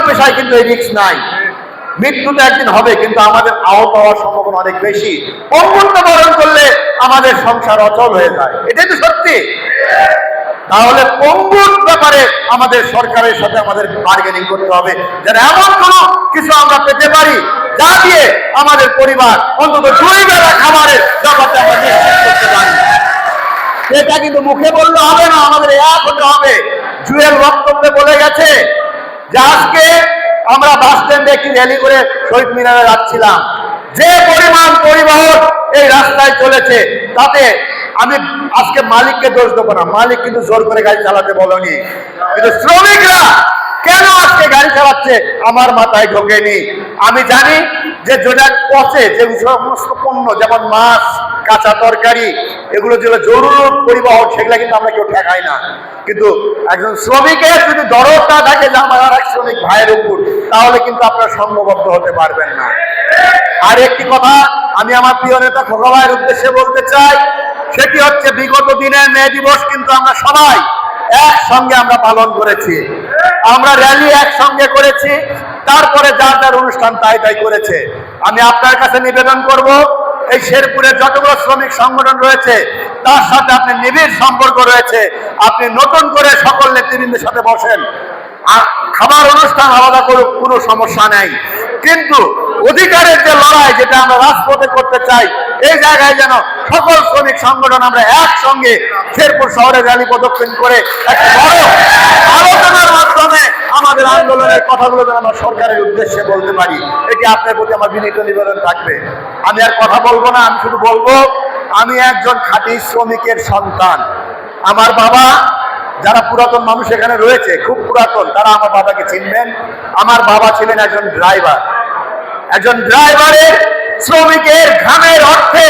পেশায় কিন্তু এই রিস্ক নাই। মৃত্যু তো একদিন হবে, কিন্তু আমাদের আহত হওয়ার সম্ভাবনা অনেক বেশি। পঙ্গুত্ব বরণ করলে আমাদের সংসার অচল হয়ে যায়, এটাই তো সত্যি। তাহলে পঙ্গুর ব্যাপারে আমাদের সরকারের সাথে আমাদের বার্গেনিং করতে হবে, যেন এমন কোনো কিছু আমরা পেতে পারি যা দিয়ে আমাদের পরিবার অন্তত 2 বেলা খাবারের ব্যাপারটা আমরা নিশ্চিত করতে পারি। এটা কিন্তু মুখে বললে হবে না, আমাদের এক হতে হবে। জুয়েল বক্তব্যে বলে গেছে যে আজকে আমরা বাস স্ট্যান্ডে একটি র্যালি করে শহীদ মিনারে যাচ্ছিলাম, যে পরিমাণ পরিবহন এই রাস্তায় চলেছে তাতে আমি আজকে মালিককে দোষ দেবো না, মালিক কিন্তু জোর করে গাড়ি চালাতে বলেনি, কিন্তু শ্রমিকরা কেন আজকে গাড়ি চালাচ্ছে আমার মাথায় ঢোকেনি। আমি জানি যে যেটা পচে, যে সমস্ত পণ্য যেমন মাছ, কাঁচা তরকারি, এগুলো যেগুলো জরুরি পরিবহন, সেগুলো কিন্তু আমরা কেউ ঠেকাই না। কিন্তু একজন শ্রমিকের যদি দরদ না থাকে যে আমার আর এক শ্রমিক ভাইয়ের উপর, তাহলে কিন্তু আপনারা সংঘবদ্ধ হতে পারবেন না। আর একটি কথা আমি আমার প্রিয় নেতা খোকা ভাইয়ের উদ্দেশ্যে বলতে চাই, সেটি হচ্ছে বিগত দিনের মে দিবস কিন্তু আমরা সবাই একসঙ্গে আমরা পালন করেছি, আমরা র্যালি একসঙ্গে করেছি, তারপরে যার যার অনুষ্ঠান তাই তাই করেছে। আমি আপনার কাছে নিবেদন করব, এই শেরপুরের যতগুলো শ্রমিক সংগঠন রয়েছে তার সাথে আপনি নিবিড় সম্পর্ক রয়েছে, আপনি নতুন করে সকল নেতৃবৃন্দের সাথে বসেন, খাবার অনুষ্ঠান আলাদা করুক, কোনো সমস্যা নেই, কিন্তু অধিকারের যে লড়াই যেটা আমরা রাজপথে করতে চাই, এই জায়গায় যেন সকল শ্রমিক সংগঠন আমরা একসঙ্গে শেরপুর শহরে র্যালি প্রদক্ষিণ করে একটা বড় আলোচনার মাধ্যমে আমাদের আন্দোলনের কথাগুলো যেন আমরা সরকারের উদ্দেশ্যে বলতে পারি। এটি আপনার প্রতি আমার বিনীত নিবেদন থাকবে। আমি আর কথা বলবো না, আমি শুধু বলবো আমি একজন খাঁটি শ্রমিকের সন্তান। আমার বাবা, যারা পুরাতন মানুষ এখানে রয়েছে, খুব পুরাতন, তারা আমার বাবাকে চিনবেন। আমার বাবা ছিলেন একজন ড্রাইভার, একজন ড্রাইভারের শ্রমিকের ঘামের অর্থে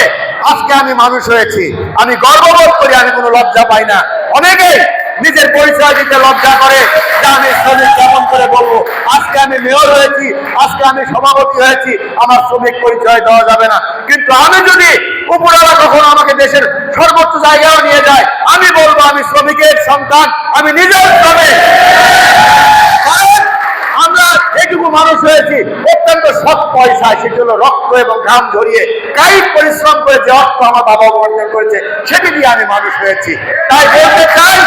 আজকে আমি মানুষ হয়েছি। আমি গর্ববোধ করি, আমি কোনো লজ্জা পাই না। অনেকেই নিজের পরিচয় দিতে লজ্জা করে যে আমি শ্রমিক কেমন করে বলবো। আজকে আমি মেয়র হয়েছি, আজকে আমি সভাপতি হয়েছি, আমার শ্রমিক পরিচয় দেওয়া যাবে না। কিন্তু আমি যদি উপরওয়ালা কখনো আমাকে দেশের সর্বোচ্চ জায়গায় নিয়ে যায়, আমি বলবো আমি শ্রমিকের সন্তান, আমি নিজের শ্রমিক। আমরা যেটুকু মানুষ হয়েছি অত্যন্ত সৎ পয়সায়, সেটি হলো রক্ত এবং ঘাম ঝরিয়ে কায়িক পরিশ্রম করে যে অর্থ আমার বাবা উপার্জন করেছে, সেটি দিয়ে আমি মানুষ হয়েছি। তাই বলতে চাই,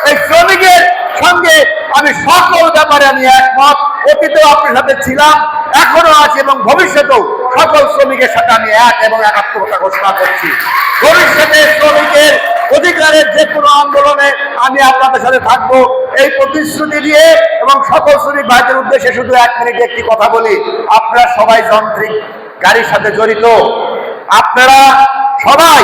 এই শ্রমিকের সঙ্গে আমি সকল ব্যাপারে আমি একমত। অতীতেও আপনার সাথে ছিলাম, এখনো আছি এবং ভবিষ্যতেও সকল শ্রমিকের সাথে আমি এক এবং একাত্মতা ঘোষণা করছি। ভবিষ্যতে শ্রমিকের অধিকারের যে কোনো আন্দোলনে আমি আপনাদের সাথে থাকবো, এই প্রতিশ্রুতি দিয়ে। এবং সকল শ্রমিক ভাইদের উদ্দেশ্যে শুধু 1 মিনিটে একটি কথা বলি, আপনারা সবাই যান্ত্রিক গাড়ির সাথে জড়িত, আপনারা সবাই